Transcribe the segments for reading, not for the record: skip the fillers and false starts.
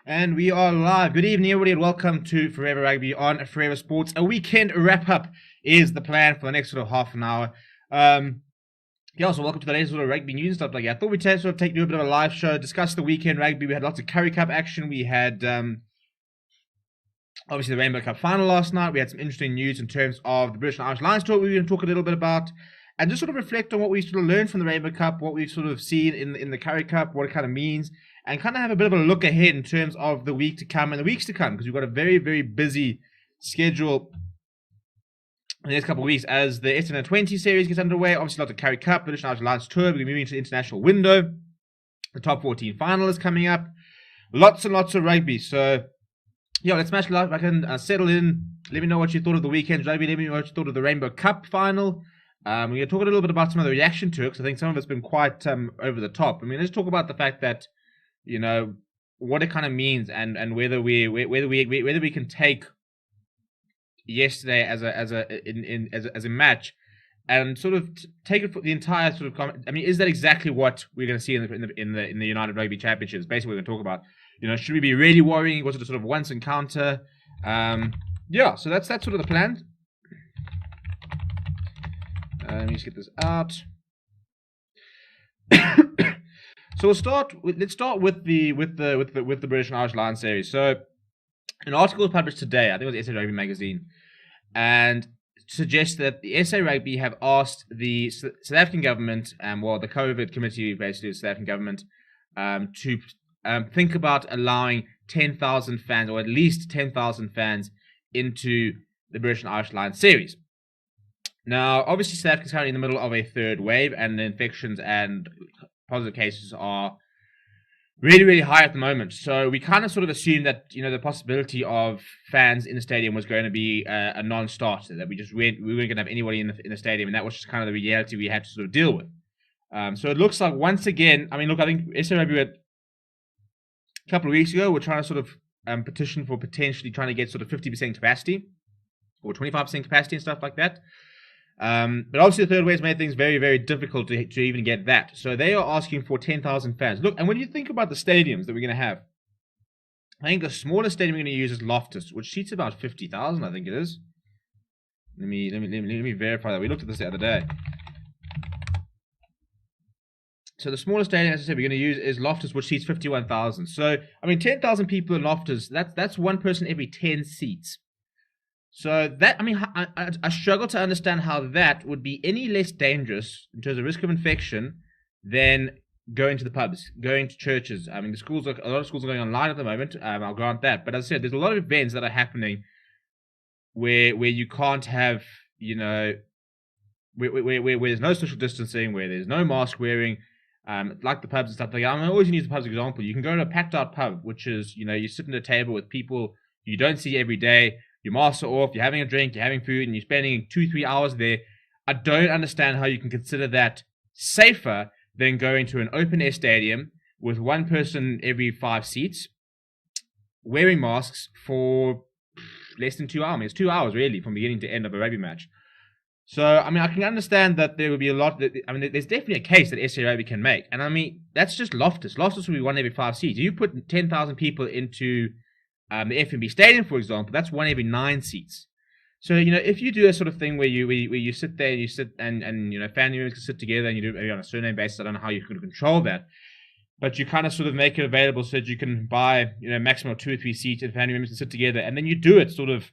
And we are live. Good evening, everybody, and welcome to Forever Rugby on Forever Sports. A weekend wrap-up is the plan for the next sort of half an hour. So welcome to the latest sort of rugby news and stuff like that. I thought we'd sort of do a bit of a live show, discuss the weekend rugby. We had lots of Curry Cup action. We had, obviously, the Rainbow Cup final last night. We had some interesting news in terms of the British and Irish Lions tour we're going to talk a little bit about. And just sort of reflect on what we sort of learned from the Rainbow Cup, what we've sort of seen in the Curry Cup, what it kind of means, and kind of have a bit of a look ahead in terms of the week to come and the weeks to come, because we've got a very, very busy schedule in the next couple of weeks as the SN20 series gets underway. Obviously, lots of Curry Cup, British and Irish Lions tour. We're moving into the international window. The top 14 final is coming up. Lots and lots of rugby. So, yeah, let's smash live. I can settle in. Let me know what you thought of the weekend's rugby. Let me know what you thought of the Rainbow Cup final. We're going to talk a little bit about some of the reaction to it, because I think some of it's been quite over the top. I mean, let's talk about the fact that, you know, what it kind of means, and whether we can take yesterday as a match and sort of take it for the entire sort of. I mean, is that exactly what we're going to see in the United Rugby Championships? Basically, we're going to talk about. You know, should we be really worrying? Was it a sort of once encounter? So that's sort of the plan. Let me just get this out. So let's start with the British and Irish Lions series. So an article was published today, I think it was SA Rugby magazine, and suggests that the SA Rugby have asked the South African government, the COVID committee, basically the South African government, to think about allowing 10,000 fans, or at least 10,000 fans, into the British and Irish Lions series. Now, obviously, South Africa is currently in the middle of a third wave, and the infections and positive cases are really, really high at the moment. So we kind of sort of assumed that, you know, the possibility of fans in the stadium was going to be a non-starter, that we weren't going to have anybody in the stadium, and that was just kind of the reality we had to sort of deal with. So it looks like once again, I mean, look, I think SA Rugby a couple of weeks ago we're trying to sort of petition for potentially trying to get sort of 50% capacity or 25% capacity and stuff like that. But obviously the third wave has made things very, very difficult to even get that. So they are asking for 10,000 fans. Look, and when you think about the stadiums that we're going to have, I think the smallest stadium we're going to use is Loftus, which seats about 50,000, I think it is. Let me verify that. We looked at this the other day. So the smallest stadium, as I said, we're going to use is Loftus, which seats 51,000. So, I mean, 10,000 people in Loftus, that's one person every 10 seats. So that, I mean, I struggle to understand how that would be any less dangerous in terms of risk of infection than going to the pubs, going to churches. I mean, a lot of schools are going online at the moment. I'll grant that, but as I said, there's a lot of events that are happening where you can't have, you know, where there's no social distancing, where there's no mask wearing, like the pubs and stuff like that. I always use the pubs example. You can go to a packed out pub, which is, you know, you sit at a table with people you don't see every day. Your masks are off, you're having a drink, you're having food, and you're spending 2-3 hours there. I don't understand how you can consider that safer than going to an open-air stadium with one person every 5 seats, wearing masks for less than 2 hours. I mean, it's 2 hours, really, from beginning to end of a rugby match. So, I mean, I can understand that there would be a lot. I mean, there's definitely a case that SA Rugby can make. And, I mean, that's just Loftus. Loftus will be one every 5 seats. If you put 10,000 people into the FNB Stadium, for example, that's one every 9 seats. So, you know, if you do a sort of thing where you sit there, and you know, family members can sit together, and you do it maybe on a surname basis, I don't know how you can control that, but you kind of sort of make it available so that you can buy, you know, maximum of 2 or 3 seats, and family members can sit together, and then you do it sort of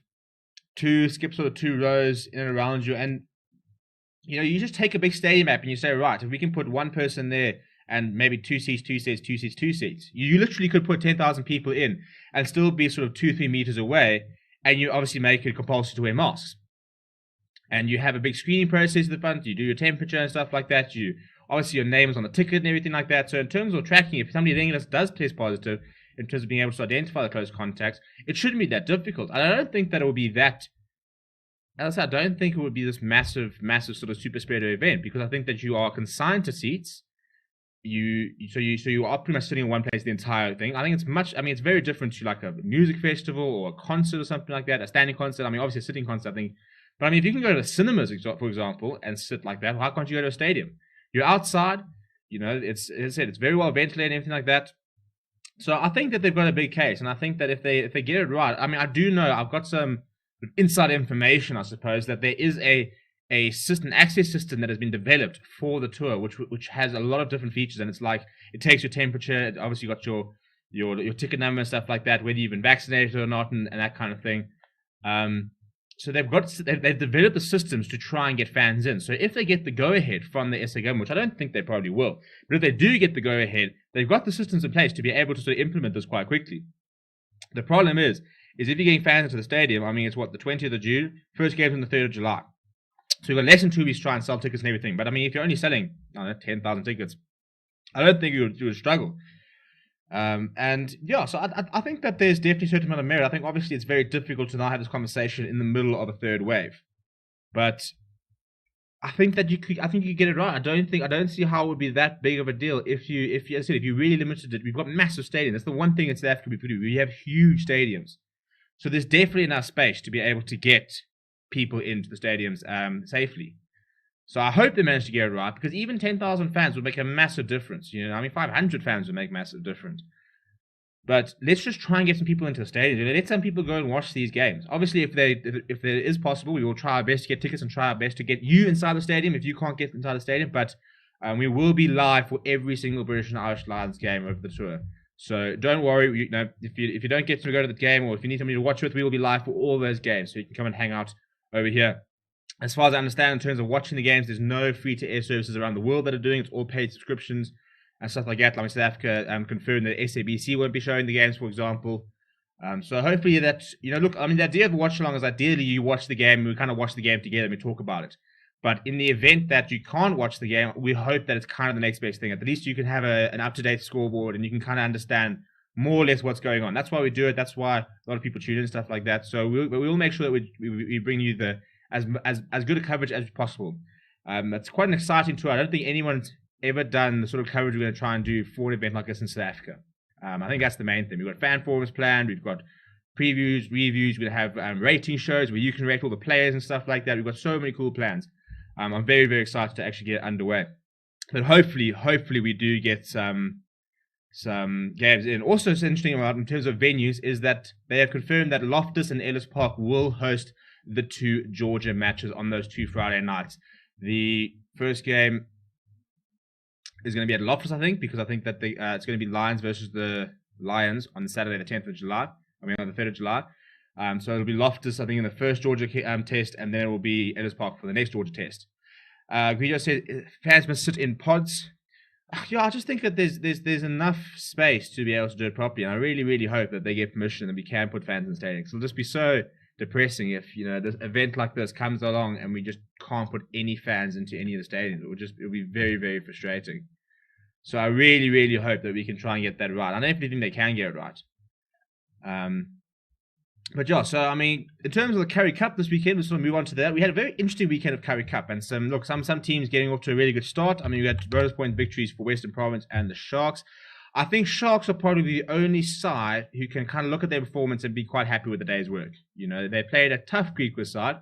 skip sort of 2 rows in and around you, and, you know, you just take a big stadium map and you say, right, if we can put one person there, and maybe 2 seats, 2 seats, 2 seats, 2 seats. You literally could put 10,000 people in and still be sort of 2-3 meters away, and you obviously make it compulsory to wear masks. And you have a big screening process at the front, you do your temperature and stuff like that, obviously your name is on the ticket and everything like that. So in terms of tracking, if somebody then does test positive, in terms of being able to identify the close contacts, it shouldn't be that difficult. And I don't think that it will be that, as I said, I don't think it would be this massive sort of super spreader event, because I think that you are consigned to seats. So you are pretty much sitting in one place the entire thing. I think it's very different to like a music festival or a concert or something like that, a standing concert. I mean, obviously a sitting concert, I think. But I mean, if you can go to the cinemas, for example, and sit like that, why can't you go to a stadium? You're outside, You know, it's as I said, it's very well ventilated and everything like that. So I think that they've got a big case, and I think that if they get it right, I mean, I do know I've got some inside information, I suppose, that there is a system, access system that has been developed for the tour, which has a lot of different features, and it's like it takes your temperature, obviously you got your ticket number and stuff like that, whether you've been vaccinated or not, and that kind of thing. So they've developed the systems to try and get fans in. So if they get the go-ahead from the SA government, which I don't think they probably will, but if they do get the go-ahead, they've got the systems in place to be able to sort of implement this quite quickly. The problem is if you're getting fans into the stadium, I mean, it's what, the 20th of June? First game's on the 3rd of July. So you've got less than 2 weeks to try and sell tickets and everything. But I mean, if you're only selling, I don't know, 10,000 tickets, I don't think you would struggle. And yeah, so I think that there's definitely a certain amount of merit. I think obviously it's very difficult to now have this conversation in the middle of a third wave, but I think that you could get it right. I don't see how it would be that big of a deal if you as I said, if you really limited it. We've got massive stadiums. That's the one thing in South Africa we could do. We have huge stadiums, so there's definitely enough space to be able to get people into the stadiums safely. So I hope they manage to get it right, because even 10,000 fans would make a massive difference. You know, I mean, 500 fans would make a massive difference. But let's just try and get some people into the stadium. Let some people go and watch these games. Obviously, if it is possible, we will try our best to get tickets and try our best to get you inside the stadium if you can't get inside the stadium. But we will be live for every single British and Irish Lions game over the tour. So don't worry. You know, if you don't get to go to the game, or if you need somebody to watch with, we will be live for all those games. So you can come and hang out over here. As far as I understand, in terms of watching the games, there's no free-to-air services around the world that are doing it. It's all paid subscriptions and stuff like that. Like South Africa confirmed that SABC won't be showing the games, for example. So hopefully that, you know, look, I mean, the idea of a watch-along is ideally you watch the game, and we kind of watch the game together and we talk about it. But in the event that you can't watch the game, we hope that it's kind of the next best thing. At least you can have an up-to-date scoreboard, and you can kind of understand more or less what's going on. That's why we do it. That's why a lot of people tune in and stuff like that. So we'll make sure that we bring you the as good a coverage as possible. It's quite an exciting tour. I don't think anyone's ever done the sort of coverage we're going to try and do for an event like this in South Africa. I think that's the main thing. We've got fan forums planned. We've got previews, reviews. We're going to have rating shows where you can rate all the players and stuff like that. We've got so many cool plans. I'm very, very excited to actually get underway. But hopefully we do get some games in. Also, it's interesting about in terms of venues is that they have confirmed that Loftus and Ellis Park will host the two Georgia matches on those 2 Friday nights. The first game is going to be at Loftus, I think, because I think that it's going to be Lions versus the Lions on Saturday, the 10th of July. I mean, on the 3rd of July. So it'll be Loftus, I think, in the first Georgia test, and then it will be Ellis Park for the next Georgia test. Guido said fans must sit in pods. Yeah, I just think that there's enough space to be able to do it properly, and I really, really hope that they get permission and we can put fans in stadiums. It'll just be so depressing if, you know, this event like this comes along and we just can't put any fans into any of the stadiums. It'll be very, very frustrating. So I really, really hope that we can try and get that right. I definitely think they can get it right. But yeah, so I mean, in terms of the Currie Cup this weekend, we'll sort of move on to that. We had a very interesting weekend of Currie Cup, and some teams getting off to a really good start. I mean, we had bonus point victories for Western Province and the Sharks. I think Sharks are probably the only side who can kind of look at their performance and be quite happy with the day's work. You know, they played a tough Griquas side.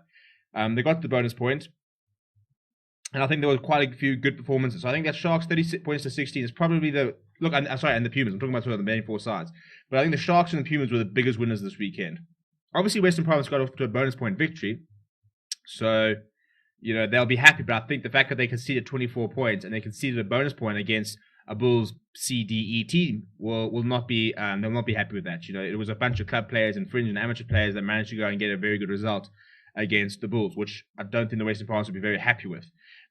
They got the bonus point. And I think there were quite a few good performances. So I think that Sharks 30 points to 16 is probably the... Look, I'm sorry, and the Pumas. I'm talking about sort of the main 4 sides. But I think the Sharks and the Pumas were the biggest winners this weekend. Obviously, Western Province got off to a bonus point victory. So, you know, they'll be happy. But I think the fact that they conceded 24 points and they conceded a bonus point against a Bulls CDE team will not be... they'll not be happy with that. You know, it was a bunch of club players and fringe and amateur players that managed to go and get a very good result against the Bulls, which I don't think the Western Province would be very happy with.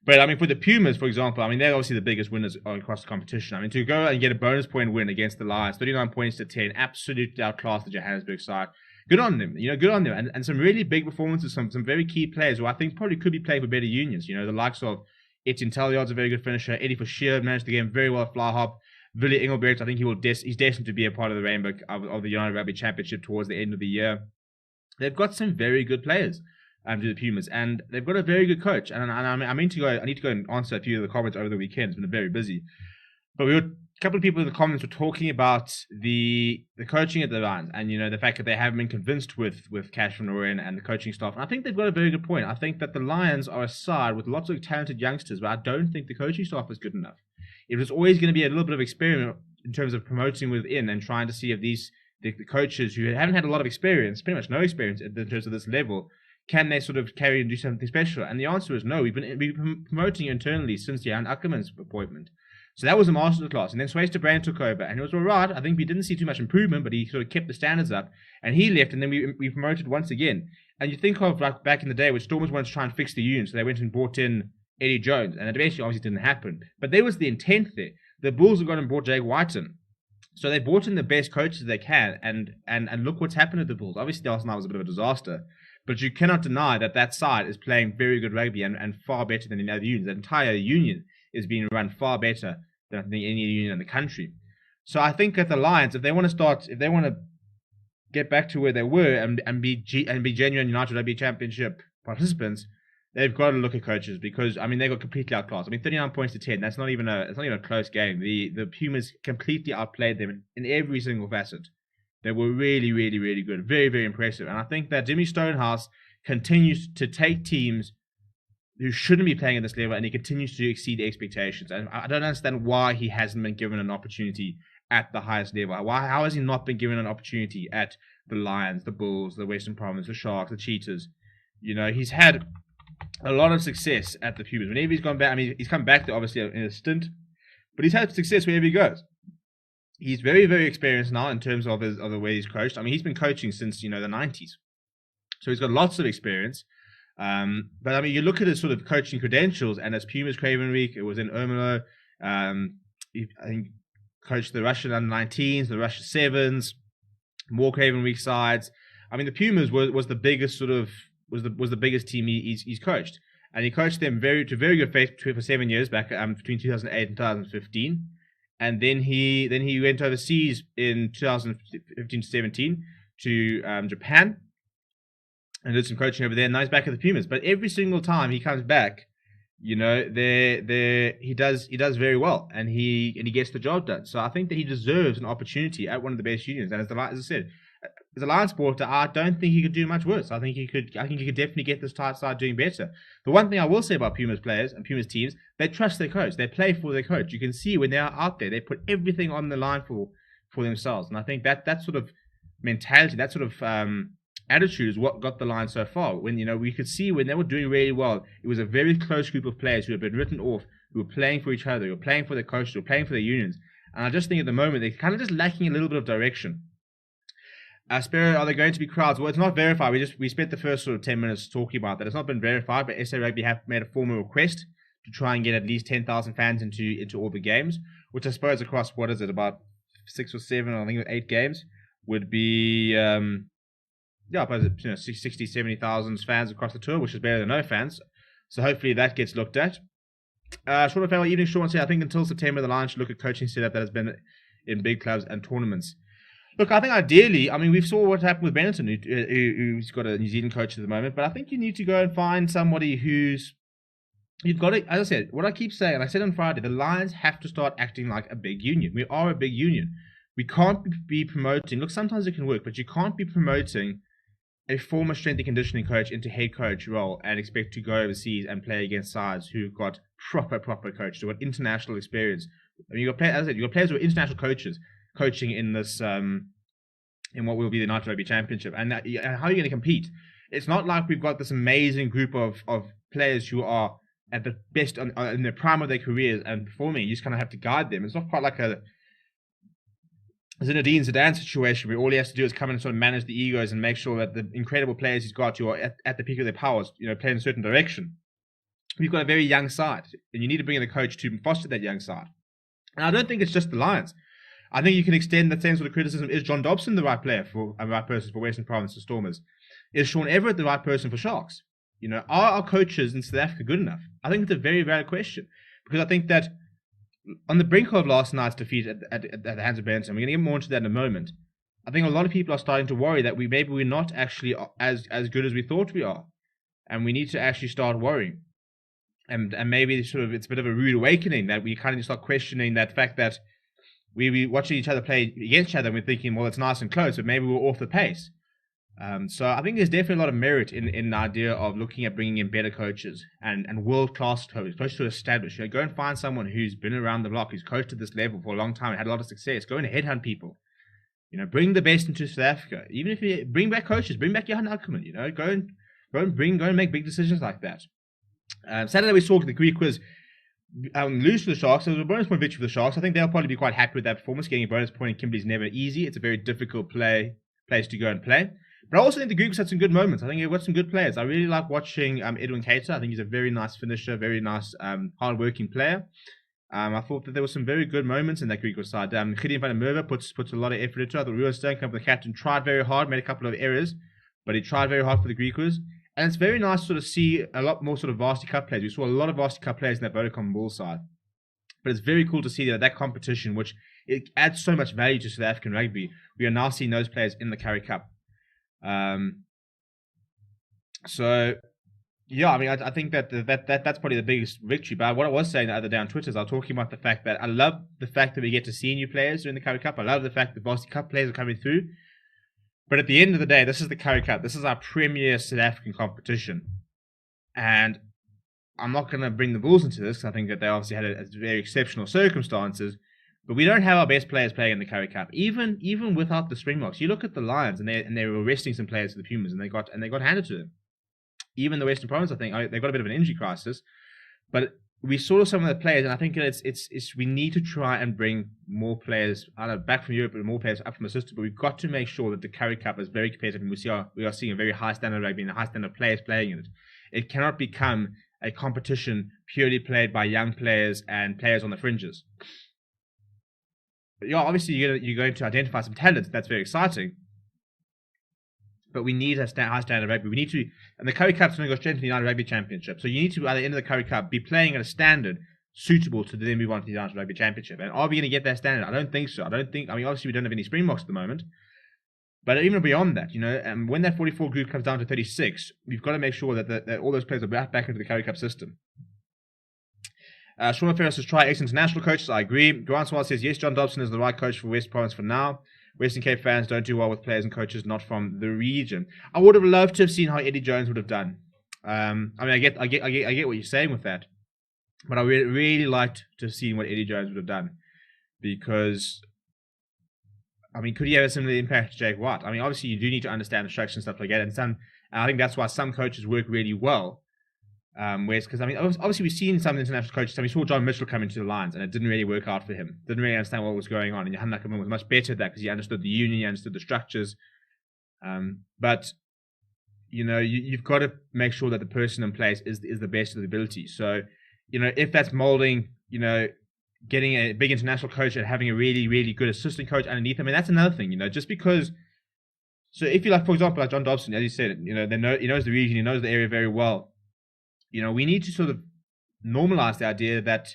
But, I mean, for the Pumas, for example, I mean, they're obviously the biggest winners across the competition. I mean, to go and get a bonus point win against the Lions, 39 points to 10, absolutely outclassed the Johannesburg side. Good on them, you know, good on them. And some really big performances, some very key players who I think probably could be playing for better unions. You know, the likes of Etienne Talliard's a very good finisher. Eddie Forshire managed the game very well at fly hop. Willie Engelbrecht, I think he's destined to be a part of the rainbow of the United Rugby Championship towards the end of the year. They've got some very good players. To the Pumas, and they've got a very good coach. And I need to go and answer a few of the comments over the weekend. It's been very busy, but a couple of people in the comments were talking about the coaching at the Lions, and you know the fact that they haven't been convinced with Cash van Ooyen and the coaching staff. And I think they've got a very good point. I think that the Lions are a side with lots of talented youngsters, but I don't think the coaching staff is good enough. it was always going to be a little bit of experiment in terms of promoting within and trying to see if the coaches who haven't had a lot of experience, pretty much no experience in terms of this level, can they sort of carry and do something special? And the answer is no. We've been promoting internally since Jan Ackerman's appointment. So that was a masterclass. And then Swayster Brand took over, and it was all right. I think we didn't see too much improvement, but he sort of kept the standards up. And he left, and then we promoted once again. And you think of like back in the day when Stormers wanted to try and fix the union, so they went and brought in Eddie Jones, and it eventually obviously didn't happen. But there was the intent there. The Bulls have gone and brought Jake White in. So they brought in the best coaches they can, and look what's happened at the Bulls. Obviously, last night was a bit of a disaster, but you cannot deny that side is playing very good rugby and far better than any other unions. The entire union is being run far better than I think any union in the country. So I think that the Lions, if they want to get back to where they were and be genuine United Rugby Championship participants, they've got to look at coaches, because I mean they got completely outclassed. I mean 39 points to 10. That's not even a close game. The Pumas completely outplayed them in every single facet. They were really, really, really good. Very, very impressive. And I think that Jimmy Stonehouse continues to take teams who shouldn't be playing at this level, and he continues to exceed expectations. And I don't understand why he hasn't been given an opportunity at the highest level. How has he not been given an opportunity at the Lions, the Bulls, the Western Province, the Sharks, the Cheetahs? You know, he's had a lot of success at the Pumas. Whenever he's gone back, I mean, he's come back to obviously in a stint, but he's had success wherever he goes. He's very, very experienced now in terms of the way he's coached. I mean, he's been coaching since, the 90s. So he's got lots of experience. But I mean, you look at his sort of coaching credentials, and as Pumas Craven Week, it was in Ermelo. I think coached the Russian under-19s, the Russian sevens, more Craven Week sides. I mean, the Pumas was the biggest was the biggest team he's coached, and he coached them to very good faith for 7 years back between 2008 and 2015. And then he went overseas in 2015-17 to Japan and did some coaching over there. And now he's back at the Pumas. But every single time he comes back, he does very well, and he gets the job done. So I think that he deserves an opportunity at one of the best unions. And as I said, as a Lions supporter, I don't think he could do much worse. I think he could definitely get this tight side doing better. The one thing I will say about Pumas players and Pumas teams, they trust their coach. They play for their coach. You can see when they're out there, they put everything on the line for themselves. And I think that sort of mentality, that sort of attitude is what got the Lions so far. When we could see when they were doing really well, it was a very close group of players who had been written off, who were playing for each other, who were playing for their coaches, who were playing for their unions. And I just think at the moment they're kind of just lacking a little bit of direction. Spiro, are there going to be crowds? Well, it's not verified. We spent the first sort of 10 minutes talking about that. It's not been verified, but SA Rugby have made a formal request to try and get at least 10,000 fans into all the games, which I suppose across, what is it, about 6 or 7, I think 8 games, would be, I suppose 60, 70,000 fans across the tour, which is better than no fans. So hopefully that gets looked at. Sean Farrell, evening, Sean said, I think until September, the Lions should look at coaching setup that has been in big clubs and tournaments. Look, I think ideally, I mean, we saw what happened with Benetton, who's got a New Zealand coach at the moment, but I think you need to go and find somebody you've got to, as I said, what I keep saying, and I said on Friday, the Lions have to start acting like a big union. We are a big union. We can't be promoting, look, sometimes it can work, but you can't be promoting a former strength and conditioning coach into head coach role and expect to go overseas and play against sides who've got proper coaches, who've got international experience. I mean, you've got players who are international coaches coaching in this, in what will be the United Rugby Championship. And how are you going to compete? It's not like we've got this amazing group of players who are at the best in the prime of their careers and performing. You just kind of have to guide them. It's not quite like a Zinedine Zidane situation where all he has to do is come and sort of manage the egos and make sure that the incredible players he's got who are at the peak of their powers, play in a certain direction. We've got a very young side, and you need to bring in a coach to foster that young side. And I don't think it's just the Lions. I think you can extend that same sort of criticism. Is John Dobson the right player right person for Western Province and Stormers? Is Sean Everett the right person for Sharks? Are our coaches in South Africa good enough? I think it's a very valid question, because I think that on the brink of last night's defeat at the hands of Benetton, we're going to get more into that in a moment. I think a lot of people are starting to worry that we're not actually as good as we thought we are, and we need to actually start worrying. And maybe it's a bit of a rude awakening that we kind of start questioning that fact that we watching each other play against each other and we're thinking, well, it's nice and close, but maybe we're off the pace. So I think there's definitely a lot of merit in the idea of looking at bringing in better coaches and world-class coaches, coaches to establish. Go and find someone who's been around the block, who's coached at this level for a long time and had a lot of success. Go and headhunt people. Bring the best into South Africa. Even if you bring back coaches, bring back Johan Ackerman. Go and make big decisions like that. Saturday we saw the Greek quiz lose to the Sharks. So it was a bonus point victory for the Sharks. I think they'll probably be quite happy with that performance. Getting a bonus point in Kimberley is never easy. It's a very difficult place to go and play. But I also think the Greeks had some good moments. I think they've got some good players. I really like watching Edwin Cater. I think he's a very nice finisher, very nice hard-working player. I thought that there were some very good moments in that Greek side. Gideon van der Merwe puts a lot of effort into it. I thought Ruud Steenkamp, the captain, tried very hard, made a couple of errors, but he tried very hard for the Griquas. And it's very nice to sort of see a lot more sort of Varsity Cup players. We saw a lot of Varsity Cup players in that Vodacom Bull side. But it's very cool to see that competition, which it adds so much value to South African rugby. We are now seeing those players in the Currie Cup. So, yeah, I mean, I think that's probably the biggest victory. But what I was saying the other day on Twitter is I was talking about the fact that I love the fact that we get to see new players during the Currie Cup. I love the fact that Varsity Cup players are coming through. But at the end of the day, this is the Currie Cup. This is our premier South African competition. And I'm not going to bring the Bulls into this. I think that they obviously had very exceptional circumstances. But we don't have our best players playing in the Currie Cup. Even without the Springboks. You look at the Lions, and they were resting some players for the Pumas, and they got handed to them. Even the Western Province, I think, they got a bit of an injury crisis. But we saw some of the players, and I think it's we need to try and bring more players back from Europe and more players up from the system. But we've got to make sure that the Currie Cup is very competitive, and we are seeing a very high standard of rugby and a high standard of players playing in it. It cannot become a competition purely played by young players and players on the fringes. But yeah, obviously you're going to identify some talent. That's very exciting. But we need a high standard of rugby. We need to, and the Currie Cup's going to go straight into the United Rugby Championship. So you need to, at the end of the Currie Cup, be playing at a standard suitable to then move on to the United Rugby Championship. And are we going to get that standard? I don't think so. I mean, obviously we don't have any Springboks at the moment. But even beyond that, and when that 44 group comes down to 36, we've got to make sure that all those players are back into the Currie Cup system. Sean Ferris says, try ex-international coaches. I agree. Grant Swart says, yes, John Dobson is the right coach for West Province for now. Western Cape fans don't do well with players and coaches not from the region. I would have loved to have seen how Eddie Jones would have done. I mean, I get what you're saying with that, but I really liked to have seen what Eddie Jones would have done, because, I mean, could he have a similar impact to Jake White? I mean, obviously you do need to understand the structure and stuff like that, and I think that's why some coaches work really well. Because I mean, obviously we've seen some international coaches. We saw John Mitchell come into the Lions, and it didn't really work out for him. Didn't really understand what was going on. And Johan Ackerman was much better at that because he understood the union, he understood the structures. But you've got to make sure that the person in place is the best of the ability. So, if that's molding, getting a big international coach and having a really, really good assistant coach underneath him, I mean, that's another thing. Just because. So if you like, for example, like John Dobson, as you said, he knows the region, he knows the area very well. We need to sort of normalize the idea that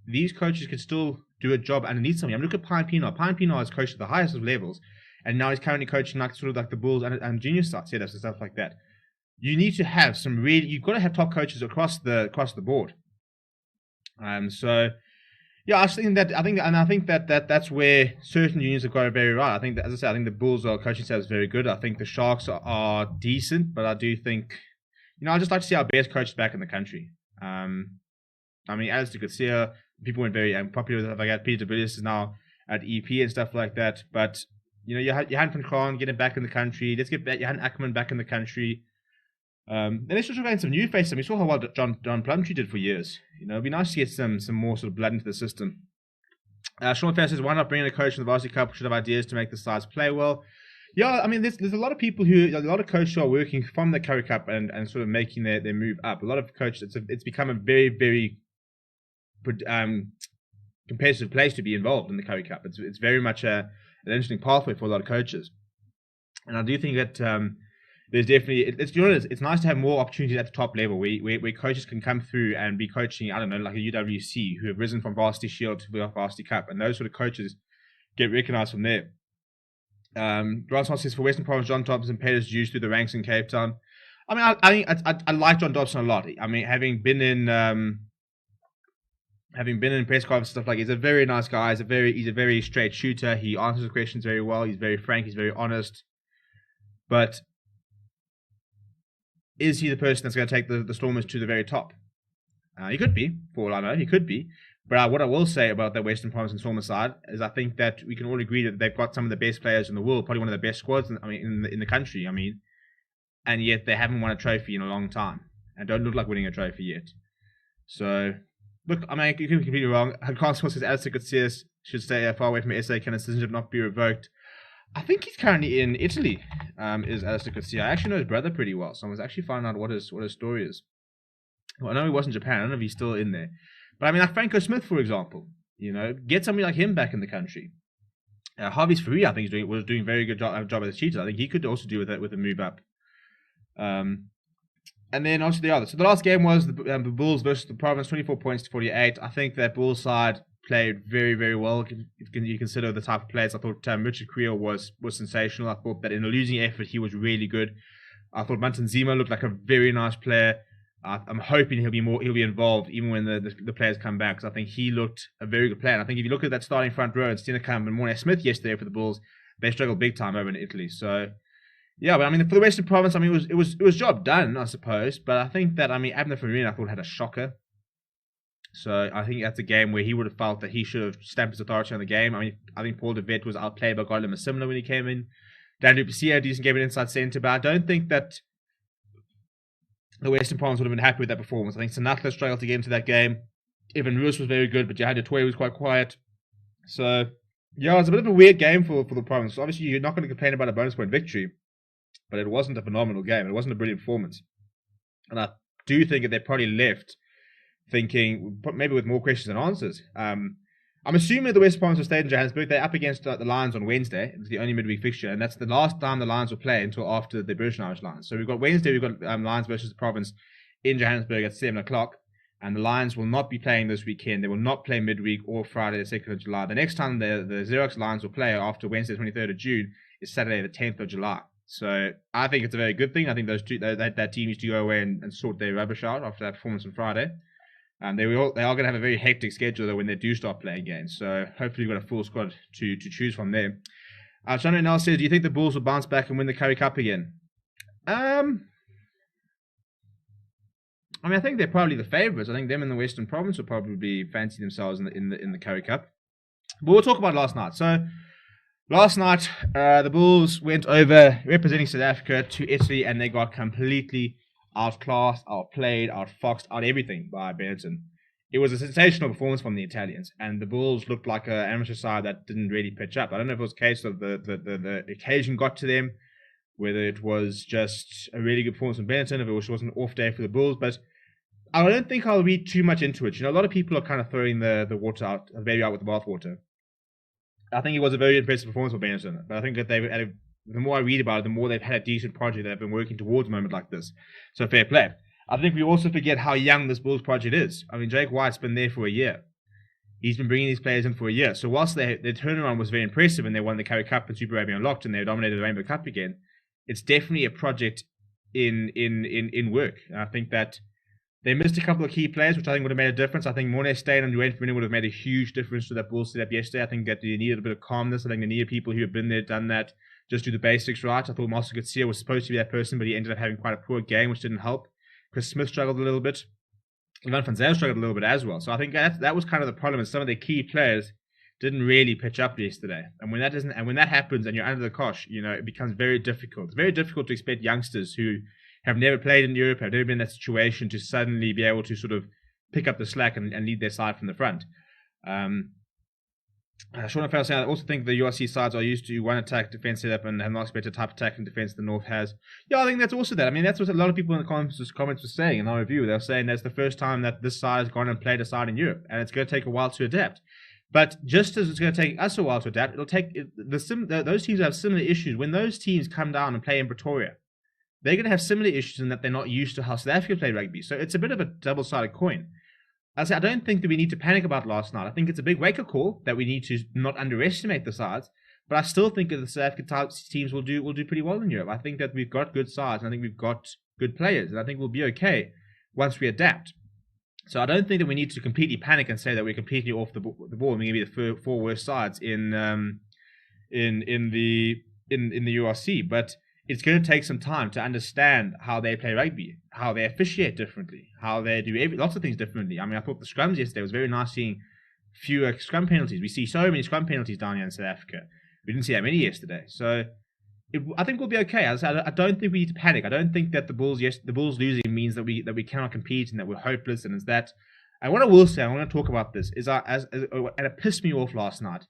these coaches can still do a job underneath something. I mean, look at Pine Pienaar. Pine Pienaar has coached at the highest of levels, and now he's currently coaching like the Bulls and junior setups and stuff like that. You need to have you've got to have top coaches across the board. So yeah, I think that's where certain unions have got it very right. I think that, as I said, I think the Bulls' coaching staff is very good. I think the Sharks are decent, but I do think. I'd just like to see our best coaches back in the country. I mean, as you could see, people went very popular with stuff like that. Peter de Villiers is now at EP and stuff like that. But, Johan van Graan getting back in the country. Let's get Johan Ackerman back in the country. And let's just try some new faces. We saw how well John Plumtree did for years. It'd be nice to get some more sort of blood into the system. Sean Fair says, why not bring in a coach from the Varsity Cup who should have ideas to make the sides play well? Yeah, I mean, there's a lot of people a lot of coaches who are working from the Currie Cup and sort of making their move up. A lot of coaches, it's become a very, very competitive place to be involved in the Currie Cup. It's very much an interesting pathway for a lot of coaches. And I do think that there's definitely, it's nice to have more opportunities at the top level where coaches can come through and be coaching, I don't know, like a UWC who have risen from Varsity Shield to the Varsity Cup. And those sort of coaches get recognized from there. Grant says, for Western Province, John Dobson paid his dues through the ranks in Cape Town. I mean, I like John Dobson a lot. I mean, having been in press conferences and stuff like, he's a very nice guy. He's a very straight shooter. He answers the questions very well. He's very frank. He's very honest. But is he the person that's going to take the Stormers to the very top? He could be, for all I know, he could be. But what I will say about the Western Province and Stormers side is I think that we can all agree that they've got some of the best players in the world, probably one of the best squads in the country. I mean, and yet they haven't won a trophy in a long time and don't look like winning a trophy yet. So, look, I mean, you can be completely wrong. Consequence says Alistair Coetzee should stay far away from SA. Can a decision not be revoked? I think he's currently in Italy. Is Alistair Coetzee? I actually know his brother pretty well, so I was actually finding out what his story is. Well, I know he was in Japan. I don't know if he's still in there. But I mean, like Franco Smith, for example, get somebody like him back in the country. Harvey's Free, I think, was doing a very good job as a cheater. I think he could also do with a move up. And then obviously the other. So the last game was the Bulls versus the Province, 24 points to 48. I think that Bulls side played very, very well. If you consider the type of players, I thought Richard Creel was sensational. I thought that in a losing effort, he was really good. I thought Munton Zima looked like a very nice player. I'm hoping he'll be involved even when the players come back, because I think he looked a very good player. And I think if you look at that starting front row, and Steenekamp and Morne Smith yesterday for the Bulls, they struggled big time over in Italy. So yeah, but I mean for the Western Province, I mean it was job done, I suppose. But I think that Abner Farina I thought had a shocker. So I think that's a game where he would have felt that he should have stamped his authority on the game. I mean I think Paul de Vet was outplayed by Godlem similar when he came in. Dan Duplessis had a decent game at inside centre, but I don't think that the Western Province would have been happy with that performance. I think Sanatla struggled to get into that game. Evan Ruiz was very good, but Jihad Toy was quite quiet. So, yeah, it was a bit of a weird game for the Province. Obviously, you're not going to complain about a bonus point victory, but it wasn't a phenomenal game. It wasn't a brilliant performance. And I do think that they probably left thinking, maybe with more questions than answers. I'm assuming the Western Province will stay in Johannesburg. They're up against the Lions on Wednesday. It's the only midweek fixture, and that's the last time the Lions will play until after the British and Irish Lions. So we've got Wednesday, we've got Lions versus the Province in Johannesburg at 7 o'clock, and the Lions will not be playing this weekend. They will not play midweek or Friday the 2nd of July. The next time the Xerox Lions will play after Wednesday the 23rd of June is Saturday the 10th of July. So I think it's a very good thing. I think that team needs to go away and sort their rubbish out after that performance on Friday. They are going to have a very hectic schedule though when they do start playing games. So hopefully we've got a full squad to choose from there. Shano now says, do you think the Bulls will bounce back and win the Currie Cup again? I mean, I think they're probably the favourites. I think them in the Western Province will probably fancy themselves in the Currie Cup. But we'll talk about last night. So last night, the Bulls went over representing South Africa to Italy, and they got completely outclassed, outplayed, outfoxed, out everything by Benetton. It was a sensational performance from the Italians, and the Bulls looked like an amateur side that didn't really pitch up. I don't know if it was a case of the occasion got to them, whether it was just a really good performance from Benetton, if it was an off day for the Bulls, but I don't think I'll read too much into it. A lot of people are kind of throwing the water out, the baby out with the bathwater. I think it was a very impressive performance for Benetton, but I think that the more I read about it, the more they've had a decent project that they've been working towards a moment like this. So fair play. I think we also forget how young this Bulls project is. I mean, Jake White's been there for a year. He's been bringing these players in for a year. So whilst their turnaround was very impressive and they won the Currie Cup and Super Rugby Unlocked and they dominated the Rainbow Cup again, it's definitely a project in work. And I think that they missed a couple of key players, which I think would have made a difference. I think Morne Steyn and Duane Vermeulen would have made a huge difference to that Bulls setup yesterday. I think that they needed a bit of calmness. I think they needed people who have been there, done that, just do the basics right. I thought Marcel Coetzee was supposed to be that person, but he ended up having quite a poor game, which didn't help. Chris Smith struggled a little bit. Ivan van Zyl struggled a little bit as well. So I think that was kind of the problem, is some of the key players didn't really pitch up yesterday. And when that happens and you're under the cosh, it becomes very difficult. It's very difficult to expect youngsters who have never played in Europe, have never been in that situation, to suddenly be able to sort of pick up the slack and lead their side from the front. Sean Farrell saying, I also think the URC sides are used to one attack defense setup and have not expected type of attacking defense the North has. Yeah, I think that's also that. I mean, that's what a lot of people in the comments were saying in our review. They were saying that's the first time that this side has gone and played a side in Europe, and it's going to take a while to adapt. But just as it's going to take us a while to adapt, it'll take those teams that have similar issues. When those teams come down and play in Pretoria, they're going to have similar issues in that they're not used to how South Africa play rugby. So it's a bit of a double-sided coin. I don't think that we need to panic about last night. I think it's a big wake-up call that we need to not underestimate the sides. But I still think that the South African teams will do pretty well in Europe. I think that we've got good sides, and I think we've got good players, and I think we'll be okay once we adapt. So I don't think that we need to completely panic and say that we're completely off the ball. We're going to be the four worst sides in the URC. But it's going to take some time to understand how they play rugby, how they officiate differently, how they do lots of things differently. I mean, I thought the scrums yesterday was very nice seeing fewer scrum penalties. We see so many scrum penalties down here in South Africa. We didn't see that many yesterday. So I think we'll be okay. As I said, I don't think we need to panic. I don't think that the Bulls losing means that we cannot compete and that we're hopeless and it's that. And what I will say, I want to talk about this, is and it pissed me off last night,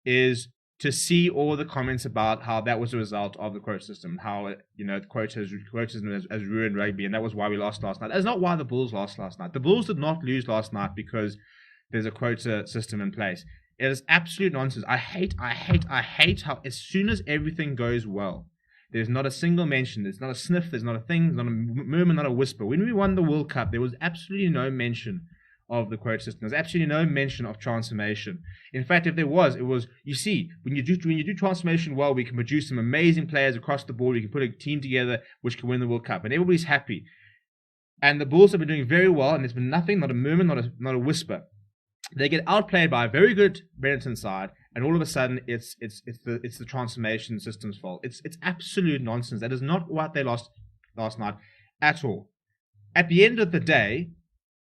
is to see all the comments about how that was a result of the quota system, how the quota system has ruined rugby, and that was why we lost last night. That's not why the Bulls lost last night. The Bulls did not lose last night because there's a quota system in place. It is absolute nonsense. I hate how as soon as everything goes well, there's not a single mention, there's not a sniff, there's not a thing, there's not a murmur, not a whisper. When we won the World Cup, there was absolutely no mention of the quota system. There's absolutely no mention of transformation. In fact, if there was, it was, you see, when you do transformation well, we can produce some amazing players across the board. We can put a team together which can win the World Cup, and everybody's happy. And the Bulls have been doing very well, and there's been nothing, not a murmur, not a whisper. They get outplayed by a very good Benetton side, and all of a sudden it's the transformation system's fault. It's absolute nonsense. That is not what they lost last night at all. At the end of the day,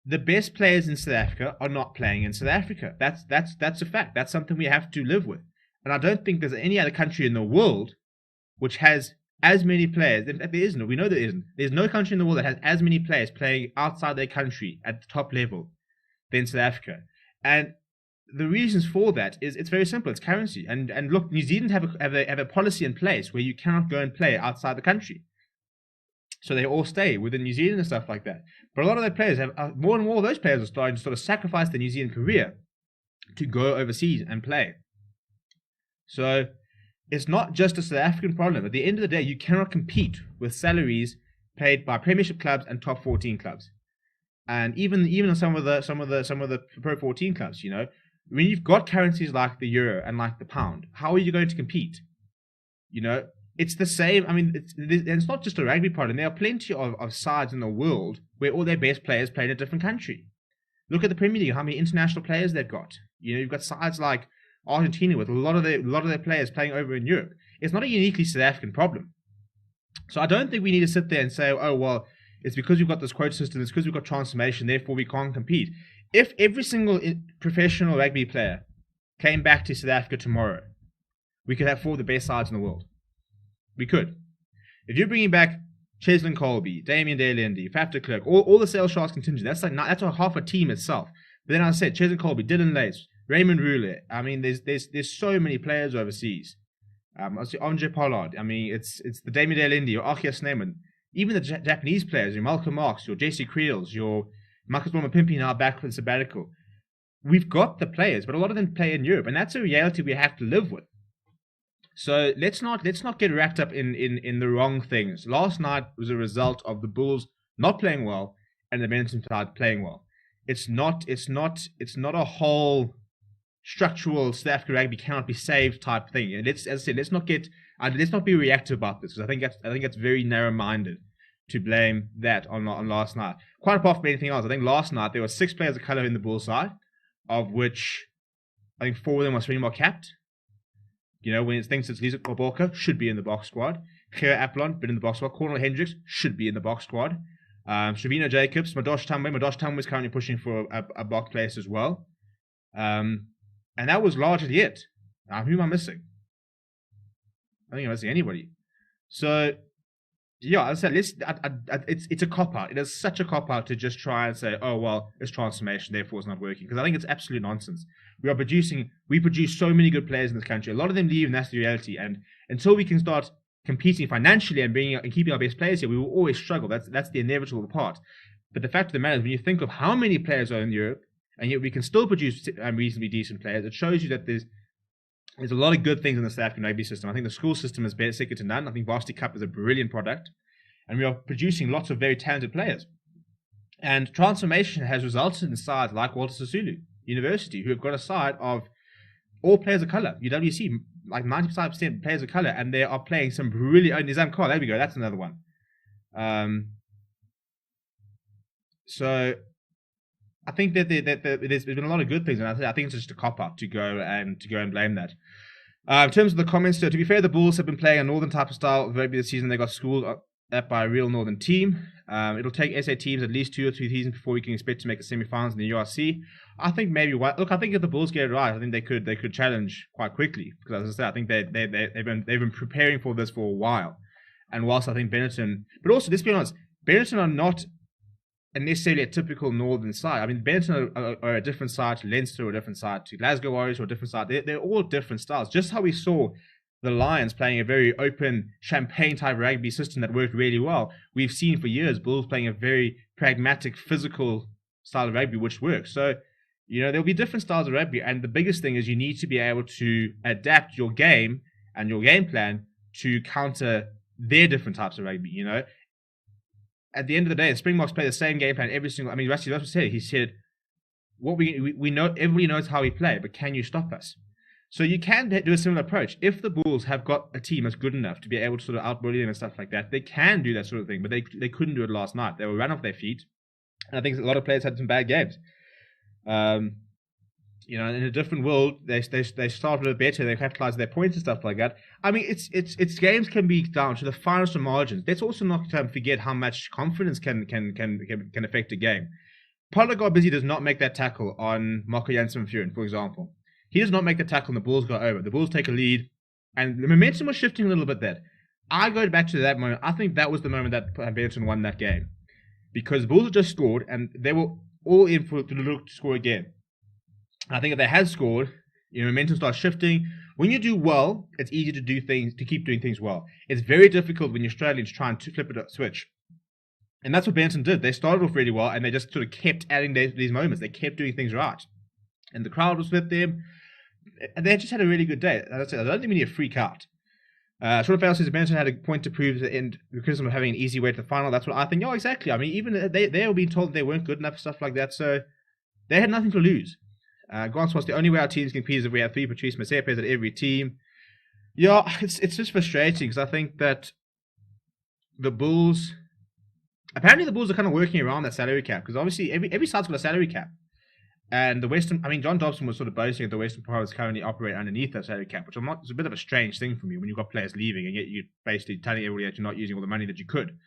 the best players in South Africa are not playing in South Africa. That's a fact. That's something we have to live with. And I don't think there's any other country in the world which has as many players. In fact, there isn't. We know there isn't. There's no country in the world that has as many players playing outside their country at the top level than South Africa. And the reasons for that is it's very simple. It's currency. And look, New Zealand have a policy in place where you cannot go and play outside the country. So they all stay within New Zealand and stuff like that. But a lot of their players more and more of those players are starting to sort of sacrifice their New Zealand career to go overseas and play. So it's not just a South African problem. At the end of the day, you cannot compete with salaries paid by Premiership clubs and top 14 clubs. And even some of the Pro 14 clubs, when you've got currencies like the euro and like the pound, how are you going to compete? It's the same. I mean, it's not just a rugby problem. There are plenty of sides in the world where all their best players play in a different country. Look at the Premier League, how many international players they've got. You've got sides like Argentina with a lot of their players playing over in Europe. It's not a uniquely South African problem. So I don't think we need to sit there and say, oh, well, it's because we've got this quota system, it's because we've got transformation, therefore we can't compete. If every single professional rugby player came back to South Africa tomorrow, we could have 4 of the best sides in the world. We could. If you're bringing back Cheslin Colby, Damien Delendi, Faf de Klerk, all the Sale Sharks contingent, that's half a team itself. But then I said, Cheslin Colby, Dylan Lace, Raymond Roulet. I mean, there's so many players overseas. I'll Andre Pollard. I mean, it's the Damien Delendi or Achia Sneeman. Even the Japanese players, your Malcolm Marx, your JC Creels, your Marcus Blom-Pimpi now back from sabbatical. We've got the players, but a lot of them play in Europe, and that's a reality we have to live with. So let's not get wrapped up in the wrong things. Last night was a result of the Bulls not playing well and the Benetton side playing well. It's not a whole structural South African rugby cannot be saved type thing. And let's not be reactive about this, because I think that's very narrow-minded to blame that on last night. Quite apart from anything else, I think last night there were 6 players of colour in the Bulls side, of which I think 4 of them are Springbok capped. When it thinks it's Lisa Koboka, should be in the box squad. Gerard Aplon, been in the box squad. Cornel Hendricks, should be in the box squad. Shavino Jacobs, Madosh Tamwe is currently pushing for a box place as well. And that was largely it. Who am I missing? I think I'm missing anybody. So, yeah, as I said, it's a cop-out. It is such a cop-out to just try and say, oh, well, it's transformation, therefore it's not working. Because I think it's absolute nonsense. We produce so many good players in this country. A lot of them leave, and that's the reality. And until we can start competing financially and keeping our best players here, we will always struggle. That's the inevitable part. But the fact of the matter is, when you think of how many players are in Europe, and yet we can still produce reasonably decent players, it shows you that there's a lot of good things in the South African rugby system. I think the school system is better, second to none. I think Varsity Cup is a brilliant product. And we are producing lots of very talented players. And transformation has resulted in sides like Walter Sisulu University, who have got a side of all players of colour. UWC, like 95% players of colour, and they are playing some really... Oh, Nizam Khan, there we go, that's another one. So I think that there's been a lot of good things, and I think it's just a cop-out to go and blame that. In terms of the comments, to be fair, the Bulls have been playing a northern type of style of rugby this season. They got schooled at by a real northern team. It'll take SA teams at least 2 or 3 seasons before we can expect to make a semi-finals in the URC. I think maybe look. I think if the Bulls get it right, I think they could challenge quite quickly, because as I said, I think they've been preparing for this for a while. And whilst I think Benetton, but also let's be honest, Benetton are not necessarily a typical northern side. I mean, Benetton are a different side to Leinster, or a different side to Glasgow Warriors, or a different side. They're all different styles. Just how we saw the Lions playing a very open champagne type rugby system that worked really well, we've seen for years Bulls playing a very pragmatic, physical style of rugby which works. So, there'll be different styles of rugby, and the biggest thing is you need to be able to adapt your game and your game plan to counter their different types of rugby. At the end of the day, the Springboks play the same game plan every single. I mean, Rusty Russell said, he said, "What we know, everybody knows how we play, but can you stop us?" So you can do a similar approach. If the Bulls have got a team that's good enough to be able to sort of outbully them and stuff like that, they can do that sort of thing. But they couldn't do it last night. They were run off their feet, and I think a lot of players had some bad games. In a different world, they start a little better. They capitalize their points and stuff like that. I mean, it's games can be down to the finest of margins. Let's also not forget how much confidence can affect a game. Pollard Busy does not make that tackle on Marco Jansen Furen, for example. He does not make the tackle and the Bulls go over. The Bulls take a lead, and the momentum was shifting a little bit there. I go back to that moment. I think that was the moment that Benetton won that game, because the Bulls had just scored, and they were all in to look to score again. I think if they had scored, momentum starts shifting. When you do well, it's easy to keep doing things well. It's very difficult when you're struggling to try and flip it a switch. And that's what Benetton did. They started off really well, and they just sort of kept adding these moments. They kept doing things right. And the crowd was with them. And they just had a really good day. As I said, I don't think we need to freak out. Sean Farrell says Benetton had a point to prove at the end, because of having an easy way to the final. That's what I think. Yeah, exactly. I mean, even they were being told they weren't good enough, stuff like that. So they had nothing to lose. Grant was the only way our teams compete is if we have 3 Patrice Masepes at every team. Yeah, it's just frustrating, because I think that apparently the Bulls are kind of working around that salary cap, because obviously every side's got a salary cap. And John Dobson was sort of boasting that the Western Province currently operate underneath that salary cap, which it's a bit of a strange thing for me when you've got players leaving, and yet you're basically telling everybody that you're not using all the money that you could.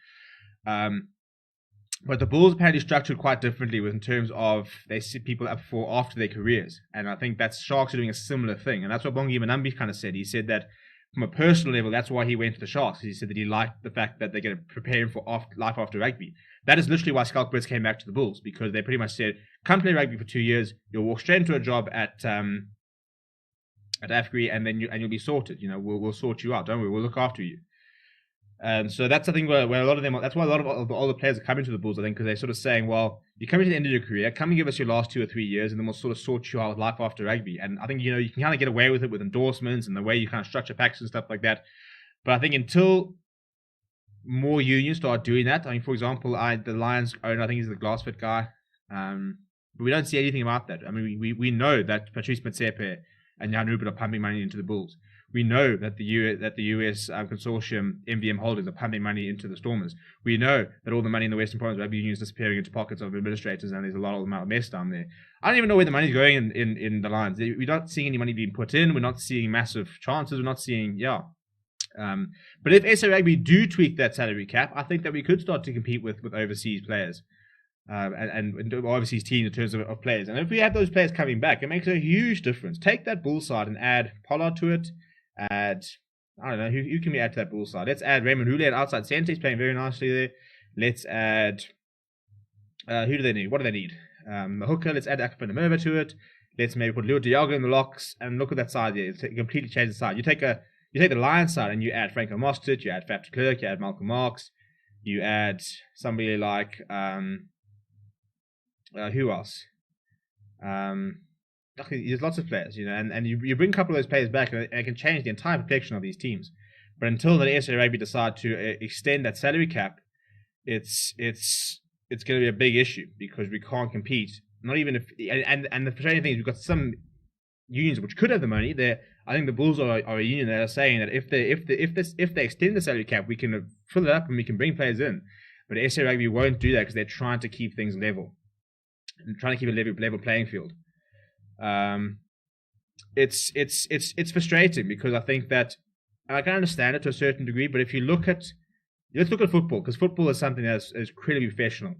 But the Bulls apparently structured quite differently in terms of they set people up for after their careers. And I think that Sharks are doing a similar thing. And that's what Bongi Manambi kind of said. He said that from a personal level, that's why he went to the Sharks. He said that he liked the fact that they're going to prepare him for life after rugby. That is literally why Skalk Brits came back to the Bulls, because they pretty much said, come play rugby for 2 years, you'll walk straight into a job at AFGRI, and then you'll be sorted. We'll sort you out. Don't worry, we'll look after you. And so that's the thing where a lot of them, that's why a lot of all the players are coming to the Bulls, I think, because they're sort of saying, well, you're coming to the end of your career, come and give us your last 2 or 3 years, and then we'll sort of sort you out with life after rugby. And I think, you can kind of get away with it with endorsements and the way you kind of structure packs and stuff like that. But I think until more unions start doing that, I mean, for example, the Lions owner, I think he's the Glassfit guy, but we don't see anything about that. I mean, we know that Patrice Motsepe and Jan Rupert are pumping money into the Bulls. We know that the US consortium MVM Holdings are pumping money into the Stormers. We know that all the money in the Western Province Rugby Union is disappearing into pockets of administrators, and there's a lot of mess down there. I don't even know where the money's going in the Lions. We're not seeing any money being put in. We're not seeing massive chances. We're not seeing, But if SA Rugby do tweak that salary cap, I think that we could start to compete with overseas players. And overseas teams in terms of players. And if we have those players coming back, it makes a huge difference. Take that Bull side and add Pollard to it. I don't know, who can we add to that Bull side? Let's add Raymond Houle at outside centre. He's playing very nicely there. Let's add, who do they need? What do they need? The hooker, let's add Akafanamerva to it. Let's maybe put Leo Diago in the locks, and look at that side there. It's completely change the side. You take the Lions side and you add Franco Mostert, you add Faf de Klerk, you add Malcolm Marks, you add somebody like who else? There's lots of players, and you bring a couple of those players back, and it can change the entire complexion of these teams. But until the SA Rugby decide to extend that salary cap, it's going to be a big issue, because we can't compete. Not even if and the frustrating thing is we've got some unions which could have the money. I think the Bulls are a union that are saying that if they extend the salary cap, we can fill it up and we can bring players in. But SA Rugby won't do that, because they're trying to keep things level and trying to keep a level playing field. it's frustrating because I think that, and I can understand it to a certain degree, but if you look at, let's look at football, because football is something that's incredibly professional.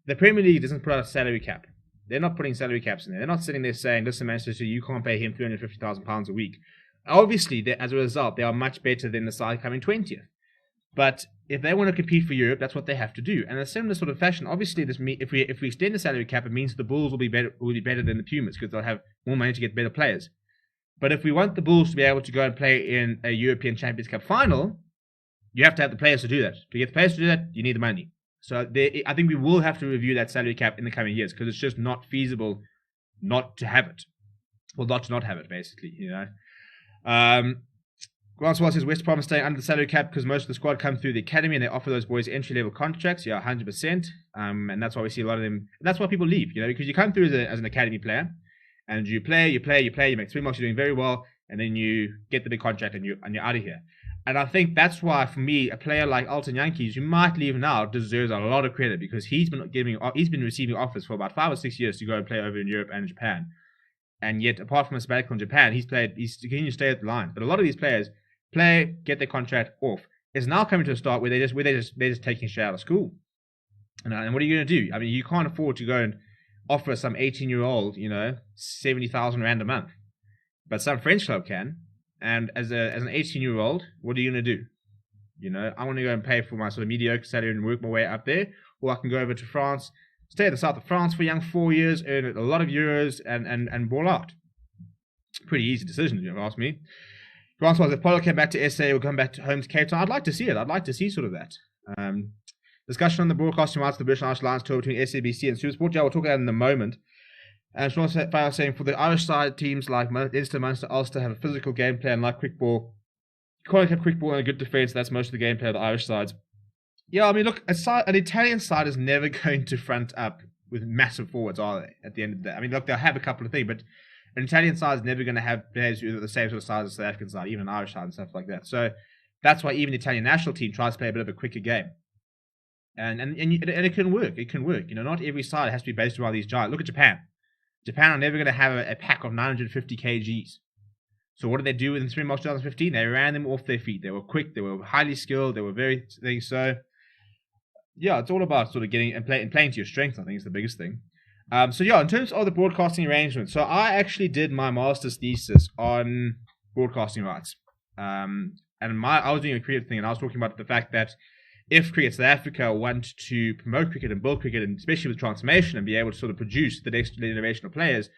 The Premier League doesn't put out a salary cap. They're not putting salary caps in there. They're not sitting there saying, listen, Manchester City, you can't pay him £350,000 a week. Obviously, as a result, they are much better than the side coming 20th. But if they want to compete for Europe, that's what they have to do. And in a similar sort of fashion, obviously, if we extend the salary cap, it means the Bulls will be better than the Pumas because they'll have more money to get better players. But if we want the Bulls to be able to go and play in a European Champions Cup final, you have to have the players to do that. To get the players to do that, you need the money. So I think we will have to review that salary cap in the coming years because it's just not feasible not to have it. Well, not to not have it, basically, you know. Grant Swell says West Brom is staying under the salary cap because most of the squad come through the academy and they offer those boys entry-level contracts. Yeah, 100%. And that's why we see a lot of them. That's why people leave, you know, because you come through as an academy player and you play, you make 3 months, you're doing very well, and then you get the big contract and you're out of here. And I think that's why, for me, a player like Alton Yankees, who might leave now, deserves a lot of credit because he's been receiving offers for about 5 or 6 years to go and play over in Europe and Japan. And yet, apart from a sabbatical in Japan, he's continued to stay at the line. But a lot of these players play, get their contract off. It's now coming to a start where they're just taking straight out of school. And what are you going to do? I mean, you can't afford to go and offer some 18-year-old, you know, 70,000 rand a month. But some French club can. And as an 18-year-old, what are you going to do? You know, I want to go and pay for my sort of mediocre salary and work my way up there. Or I can go over to France, stay in the south of France for a young 4 years, earn a lot of euros, and ball out. Pretty easy decision, if you ask me. Grant was if Polo came back to SA or come back home to Cape Town, I'd like to see it. I'd like to see sort of that. Discussion on the broadcasting rights of the British and Irish Lions tour between SABC and Supersport. Yeah, we'll talk about that in a moment. And Sean Fowler saying for the Irish side, teams like Leinster, Munster, Ulster have a physical game plan like quick ball. You can't have quick ball and a good defence. That's most of the game play of the Irish sides. Yeah, I mean, look, an Italian side is never going to front up with massive forwards, are they? At the end of the day, I mean, look, they'll have a couple of things, but an Italian side is never going to have players who are the same sort of size as the South African side, even an Irish side and stuff like that. So that's why even the Italian national team tries to play a bit of a quicker game. And it can work. It can work. You know, not every side has to be based around these giants. Look at Japan. Japan are never going to have a pack of 950 kgs. So what did they do in Spring March 2015? They ran them off their feet. They were quick. They were highly skilled. They were very things. So yeah, it's all about sort of getting and playing to your strengths. I think is the biggest thing. So yeah, in terms of the broadcasting arrangement, so I actually did my master's thesis on broadcasting rights. And I was doing a creative thing, and I was talking about the fact that if Cricket South Africa want to promote cricket and build cricket, and especially with transformation, and be able to sort of produce the next generation of players,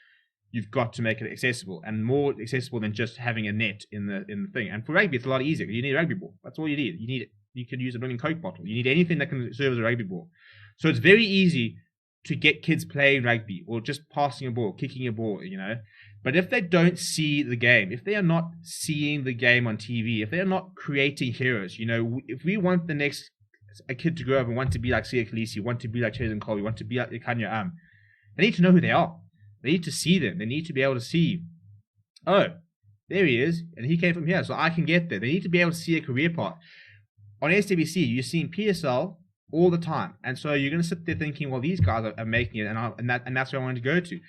you've got to make it accessible, and more accessible than just having a net in the thing. And for rugby, it's a lot easier. You need a rugby ball. That's all you need. You can use a blooming Coke bottle. You need anything that can serve as a rugby ball. So it's very easy to get kids playing rugby or just passing a ball, kicking a ball, you know. But if they don't see the game, if they are not seeing the game on TV, if they are not creating heroes, you know, if we want a kid to grow up and want to be like Sia Khaleesi, want to be like Cheslin Kolbe, want to be like Kanya they need to know who they are. They need to see them. They need to be able to see, oh, there he is, and he came from here, so I can get there. They need to be able to see a career path. On SABC, you're seeing PSL all the time, and so you're going to sit there thinking, well, these guys are making it, and that's where I wanted to go to.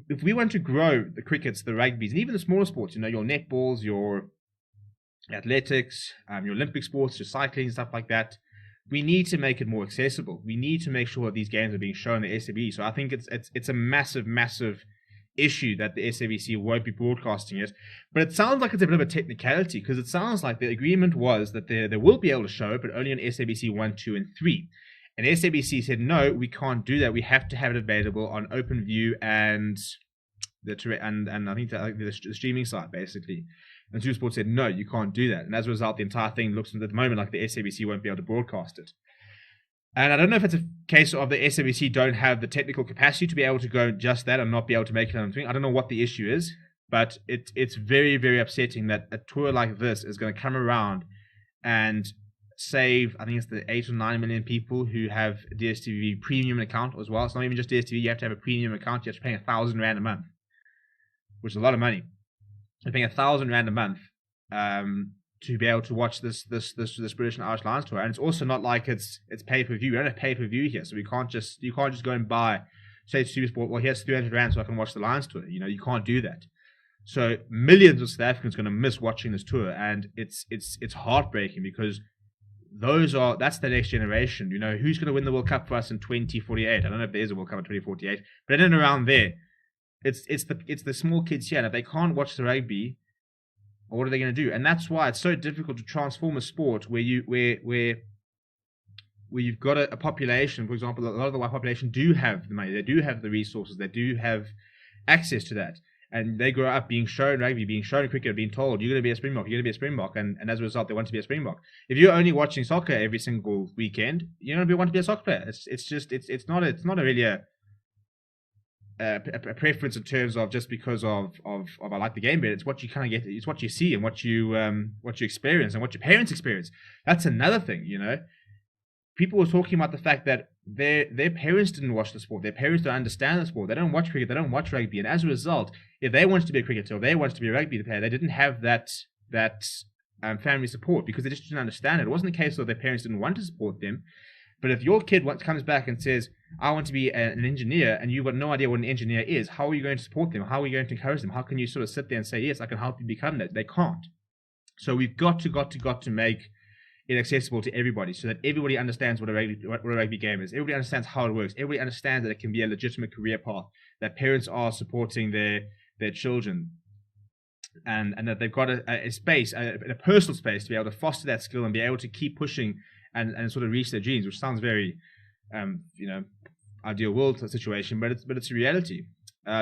If we want to grow the crickets, the rugbies, and even the smaller sports, you know, your netballs, your athletics, your Olympic sports, your cycling, stuff like that, we need to make it more accessible. We need to make sure that these games are being shown on the SABC. So I think it's a massive, massive issue that the SABC won't be broadcasting it. But it sounds like it's a bit of a technicality, because it sounds like the agreement was that they will be able to show it, but only on SABC 1, 2, and 3. And SABC said, no, we can't do that. We have to have it available on OpenView and I think the streaming site, basically. And Supersport said, no, you can't do that. And as a result, the entire thing looks at the moment like the SABC won't be able to broadcast it. And I don't know if it's a case of the SABC don't have the technical capacity to be able to go just that and not be able to make it on thing. I don't know what the issue is, but it's very, very upsetting that a tour like this is going to come around and save, I think it's the 8 or 9 million people who have a DSTV premium account as well. It's not even just DSTV, you have to have a premium account. You have to pay 1,000 Rand a month, which is a lot of money. You're paying 1,000 Rand a month to be able to watch this British and Irish Lions tour. And it's also not like it's pay-per-view. We don't have pay-per-view here, so you can't just go and buy, say to Supersport, well, here's 300 Rand so I can watch the Lions tour. You know, you can't do that. So millions of South Africans are going to miss watching this tour, and it's heartbreaking because that's the next generation. You know, who's going to win the World Cup for us in 2048? I don't know if there is a World Cup in 2048, but in and around there, it's the small kids here, and if they can't watch the rugby, what are they going to do? And that's why it's so difficult to transform a sport where you've got a population. For example, a lot of the white population do have the money, they do have the resources, they do have access to that, and they grow up being shown rugby, being shown cricket, being told you're going to be a Springbok, you're going to be a Springbok, and as a result they want to be a Springbok. If you're only watching soccer every single weekend, you're going to want to be a soccer player. It's not really a preference in terms of just because of I like the game better. It's what you kind of get. It's what you see and what you experience and what your parents experience. That's another thing, you know. People were talking about the fact that their parents didn't watch the sport. Their parents don't understand the sport. They don't watch cricket. They don't watch rugby. And as a result, if they wanted to be a cricketer or they wanted to be a rugby player, they didn't have that family support because they just didn't understand it. It wasn't a case of their parents didn't want to support them. But if your kid comes back and says, I want to be an engineer, and you've got no idea what an engineer is, how are you going to support them? How are you going to encourage them? How can you sort of sit there and say, yes, I can help you become that? They can't. So we've got to make it accessible to everybody so that everybody understands what a rugby game is. Everybody understands how it works. Everybody understands that it can be a legitimate career path, that parents are supporting their children, and that they've got a space, a personal space to be able to foster that skill and be able to keep pushing and sort of reach their dreams, which sounds very, ideal world situation, but it's a reality.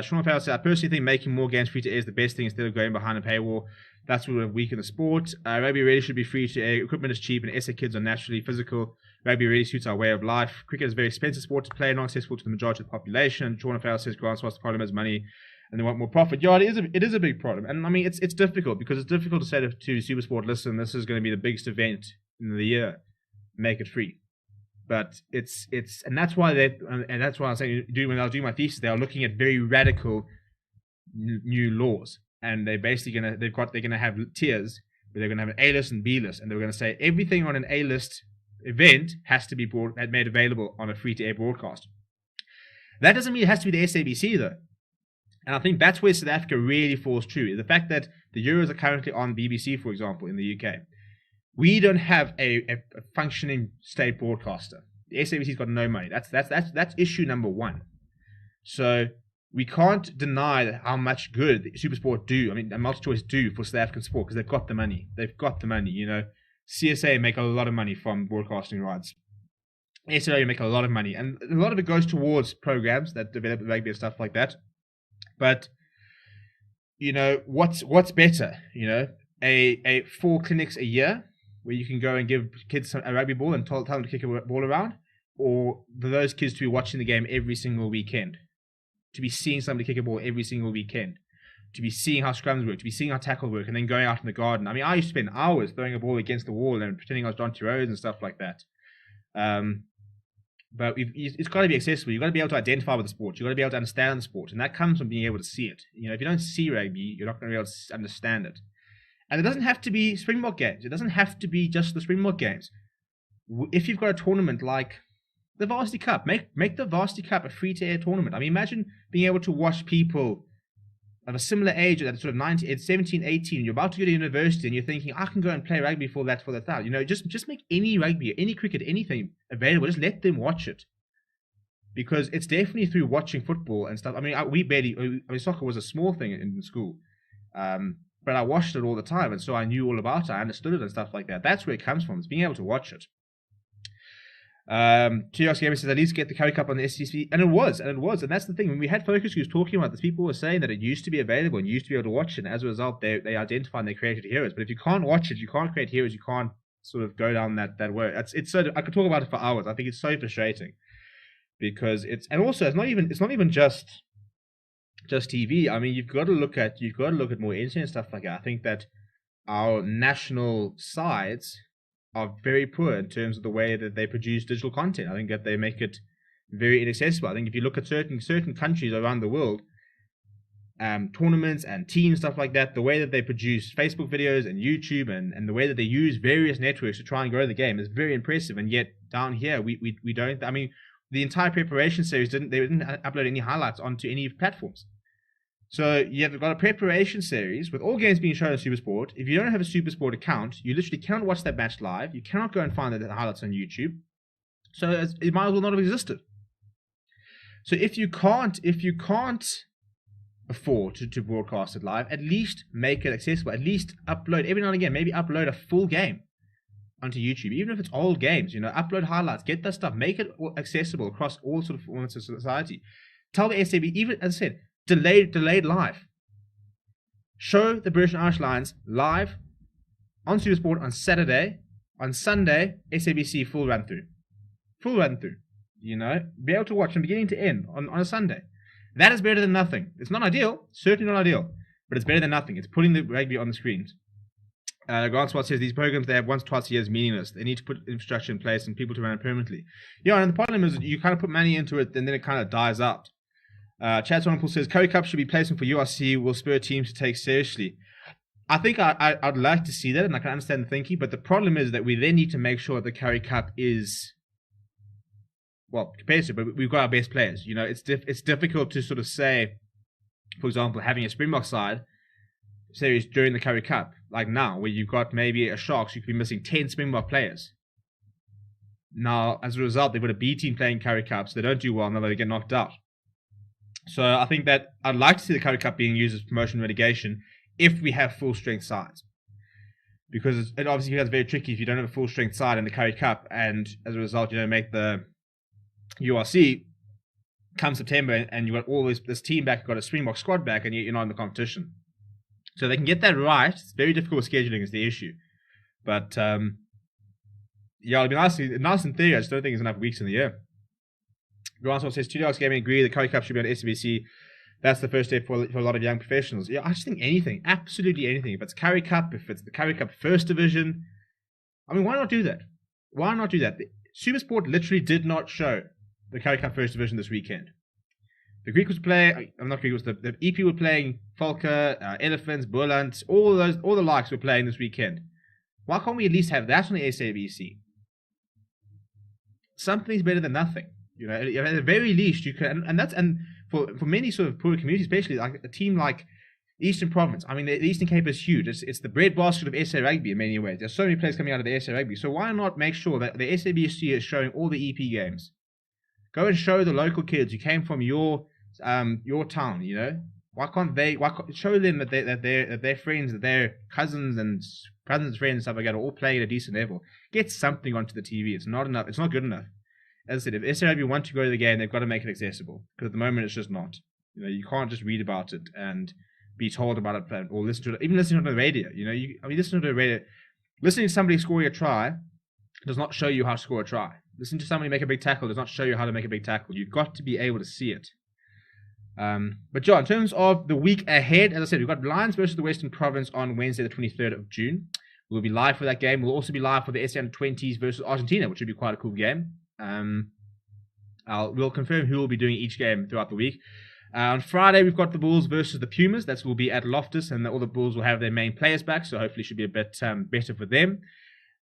Sean Farrell said, I personally think making more games free to air is the best thing instead of going behind a paywall. That's what would weaken the sport. Rugby really should be free to air. Equipment is cheap and SA kids are naturally physical. Rugby really suits our way of life. Cricket is a very expensive sport to play, not accessible to the majority of the population. Sean Farrell says, Grant's the problem is money and they want more profit. Yeah, it is a big problem. And I mean, it's difficult because it's difficult to say to Supersport, listen, this is going to be the biggest event in the year. Make it free. But and that's why that's why I'm saying when I was doing my thesis, they are looking at very radical new laws, and they're basically they're gonna have tiers where they're gonna have an A list and B list, and they're gonna say everything on an A list event has to be made available on a free to air broadcast. That doesn't mean it has to be the SABC though, and I think that's where South Africa really falls true. The fact that the Euros are currently on BBC, for example, in the UK. We don't have a functioning state broadcaster. The SABC's got no money. That's issue number one. So we can't deny how much good SuperSport do. I mean, MultiChoice do for South African sport because they've got the money. They've got the money. You know, CSA make a lot of money from broadcasting rights. SAO make a lot of money, and a lot of it goes towards programs that develop rugby and stuff like that. But you know, what's better? You know, a 4 clinics a year, where you can go and give kids a rugby ball and tell them to kick a ball around, or for those kids to be watching the game every single weekend, to be seeing somebody kick a ball every single weekend, to be seeing how scrums work, to be seeing how tackle work, and then going out in the garden. I mean, I used to spend hours throwing a ball against the wall and pretending I was John T. Rose and stuff like that. But it's got to be accessible. You've got to be able to identify with the sport. You've got to be able to understand the sport, and that comes from being able to see it. You know, if you don't see rugby, you're not going to be able to understand it. And it doesn't have to be Springbok games. It doesn't have to be just the Springbok games. If you've got a tournament like the Varsity Cup, make the Varsity Cup a free-to-air tournament. I mean, imagine being able to watch people of a similar age, at sort of 17, 18, you're about to go to university and you're thinking, I can go and play rugby for that. You know, just make any rugby, any cricket, anything available. Just let them watch it. Because it's definitely through watching football and stuff. I mean, soccer was a small thing in school. But I watched it all the time, and so I knew all about it. I understood it and stuff like that. That's where it comes from. It's being able to watch it. TRX Gamer says, at least get the Curry Cup on the SCC. And it was. And that's the thing. When we had focus groups talking about this, people were saying that it used to be available and you used to be able to watch it. And as a result, they identified and they created heroes. But if you can't watch it, you can't create heroes, you can't sort of go down that way. It's so, I could talk about it for hours. I think it's so frustrating. Because it's not even just TV. I mean, you've got to look at more internet and stuff like that. I think that our national sites are very poor in terms of the way that they produce digital content. I think that they make it very inaccessible. I think if you look at certain countries around the world, tournaments and teams, stuff like that, the way that they produce Facebook videos and YouTube and the way that they use various networks to try and grow the game is very impressive. And yet down here, we don't. I mean, the entire preparation series didn't upload any highlights onto any platforms. So you've got a preparation series with all games being shown on SuperSport. If you don't have a SuperSport account, you literally cannot watch that match live. You cannot go and find the highlights on YouTube. So it might as well not have existed. So if you can't afford to broadcast it live, at least make it accessible. At least upload every now and again. Maybe upload a full game onto YouTube, even if it's old games. Upload highlights, get that stuff, make it accessible across all sort of formats of society. Tell the SAB, even as I said, delayed live. Show the British and Irish Lions live on SuperSport on Saturday. On Sunday, SABC full run through. Be able to watch from beginning to end on a Sunday. That is better than nothing. It's not ideal, certainly not ideal, but it's better than nothing. It's putting the rugby on the screens. Grant Swart says these programs they have once, twice a year is meaningless. They need to put infrastructure in place and people to run it permanently. Yeah, and the problem is you kind of put money into it and then it kind of dies out. Chad Swanepoel says Curry Cup should be placement for URC will spur teams to take seriously. I think I'd like to see that, and I can understand the thinking, but the problem is that we then need to make sure the Curry Cup is competitive, but we've got our best players. It's difficult to sort of say, for example, having a Springbok side series during the Curry Cup, like now, where you've got maybe a Sharks, you could be missing 10 Springbok players. Now, as a result, they've got a B team playing Curry Cups. They don't do well, and they get knocked out. So I think that I'd like to see the Curry Cup being used as promotion mitigation if we have full strength sides. Because it obviously becomes very tricky if you don't have a full strength side in the Curry Cup, and as a result, you don't make the URC come September, and you've got all this team back, you've got a Springbok squad back, and you're not in the competition. So they can get that right. It's very difficult with scheduling is the issue. But, it'll be nice in theory. I just don't think there's enough weeks in the year. Grant says, Studio Arts Gaming agree the Curry Cup should be on SABC. That's the first step for a lot of young professionals. Yeah, I just think anything, absolutely anything. If it's Curry Cup, if it's the Curry Cup First Division, why not do that? Why not do that? SuperSport literally did not show the Curry Cup First Division this weekend. The Greek was playing, not Greek, the EP were playing Falker, Elephants, Burland, all the likes were playing this weekend. Why can't we at least have that on the SABC? Something's better than nothing. At the very least, you can, and for many sort of poor communities, especially like a team like Eastern Province. The Eastern Cape is huge. It's the breadbasket of SA Rugby in many ways. There's so many players coming out of the SA Rugby. So why not make sure that the SABC is showing all the EP games? Go and show the local kids who came from your town. Why can't they? Show them that their friends, that their cousins and friends and stuff like that are all playing at a decent level. Get something onto the TV. It's not enough. It's not good enough. As I said, if SA Rugby want to go to the game, they've got to make it accessible. Because at the moment, it's just not. You can't just read about it and be told about it or listen to it. Even listening to it on the radio. Listening to the radio, listening to somebody scoring a try does not show you how to score a try. Listening to somebody make a big tackle does not show you how to make a big tackle. You've got to be able to see it. But John, in terms of the week ahead, as I said, we've got Lions versus the Western Province on Wednesday, the 23rd of June. We'll be live for that game. We'll also be live for the SA Under-20s versus Argentina, which would be quite a cool game. We'll confirm who will be doing each game throughout the week. On Friday, we've got the Bulls versus the Pumas. That will be at Loftus, and all the Bulls will have their main players back, so hopefully it should be a bit better for them.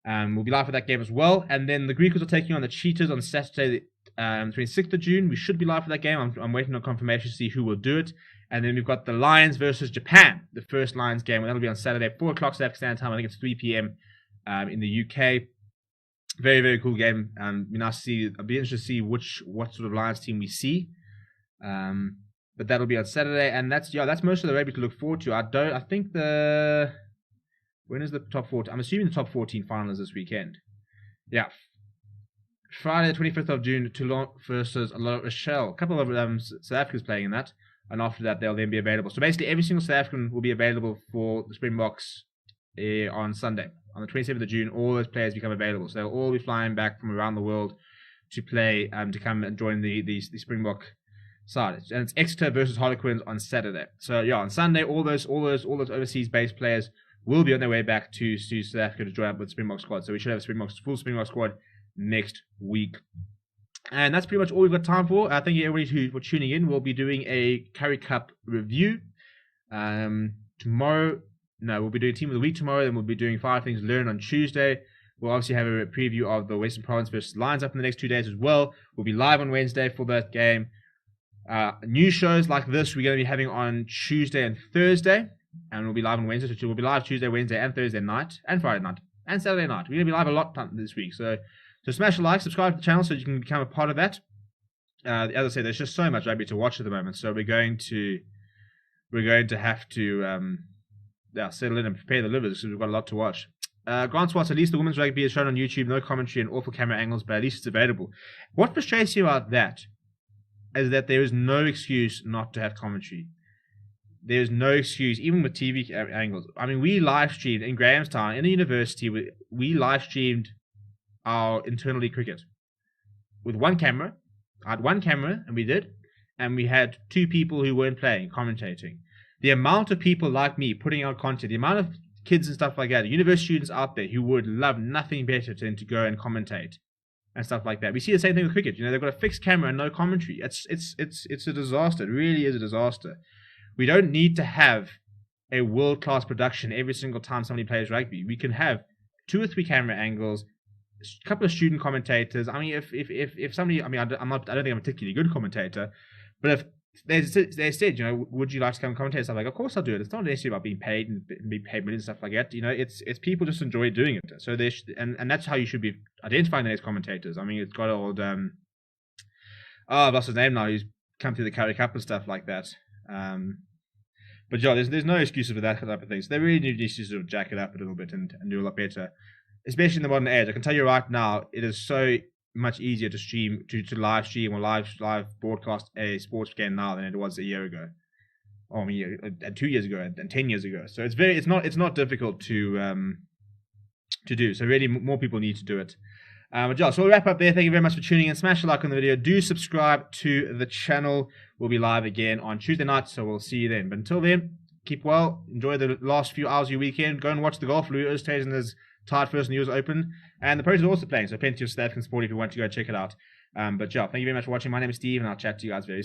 We'll be live for that game as well. And then the Greekers are taking on the Cheetahs on Saturday, 26th of June. We should be live for that game. I'm waiting on confirmation to see who will do it. And then we've got the Lions versus Japan, the first Lions game. That'll be on Saturday, 4 o'clock South African Standard Time. I think it's 3 p.m. In the UK. Very, very cool game. I'll be interested to see what sort of Lions team we see. But that'll be on Saturday, and that's most of the rugby to look forward to. When is the top 14? I'm assuming the top 14 final is this weekend. Yeah. Friday, the 25th of June, Toulon versus La Rochelle. A couple of South Africans playing in that, and after that they'll then be available. So basically, every single South African will be available for the Springboks on Sunday. On the 27th of June, all those players become available. So they'll all be flying back from around the world to play, to come and join the Springbok side. And it's Exeter versus Harlequins on Saturday. So yeah, on Sunday, all those overseas-based players will be on their way back to South Africa to join up with the Springbok squad. So we should have a full Springbok squad next week. And that's pretty much all we've got time for. Thank you everybody for tuning in. We'll be doing a Curry Cup review tomorrow. No, we'll be doing Team of the Week tomorrow, then we'll be doing 5 Things Learned on Tuesday. We'll obviously have a preview of the Western Province versus Lions up in the next 2 days as well. We'll be live on Wednesday for that game. New shows like this we're going to be having on Tuesday and Thursday, and we'll be live on Wednesday. So we'll be live Tuesday, Wednesday, and Thursday night, and Friday night, and Saturday night. We're going to be live a lot this week. So smash a like, subscribe to the channel so you can become a part of that. As I said, there's just so much rugby to watch at the moment. So we're going to have to settle in and prepare the livers because we've got a lot to watch. Grant Swats, at least the women's rugby is shown on YouTube, no commentary and awful camera angles, but at least it's available. What frustrates you about that is that there is no excuse not to have commentary. There's no excuse, even with TV angles. I mean, we live streamed in Grahamstown, in the university, we live streamed our internal league cricket with one camera. I had one camera, and we had two people who weren't playing, commentating. The amount of people like me putting out content, the amount of kids and stuff like that, university students out there who would love nothing better than to go and commentate and stuff like that. We see the same thing with cricket. You know, they've got a fixed camera and no commentary. It's a disaster. It really is a disaster. We don't need to have a world-class production every single time somebody plays rugby. We can have 2 or 3 camera angles, a couple of student commentators. I mean, if somebody, I mean, I don't think I'm a particularly good commentator, but if they said, you know, would you like to come commentate? So I'm like, of course I'll do it. It's not necessarily about being paid and being paid millions and stuff like that. You know, it's people just enjoy doing it. So and that's how you should be identifying the next commentators. I mean, it's got old I've lost his name now. He's come through the Curry Cup and stuff like that. But yeah, there's no excuses for that type of thing. So they really need to sort of jack it up a little bit and do a lot better, especially in the modern age. I can tell you right now, it is so much easier to stream, to live stream or live broadcast a sports game now than it was a year ago, or I mean, 2 years ago, and 10 years ago. So it's not difficult to do. So really, more people need to do it. But yeah, so we'll wrap up there. Thank you very much for tuning in. Smash a like on the video. Do subscribe to the channel. We'll be live again on Tuesday night, so we'll see you then. But until then, keep well. Enjoy the last few hours of your weekend. Go and watch the golf. Louis Oosthuizen is tied first in the US Open, and the pros are also playing. So plenty of South African sport if you want to go check it out. But yeah, thank you very much for watching. My name is Steve, and I'll chat to you guys very soon.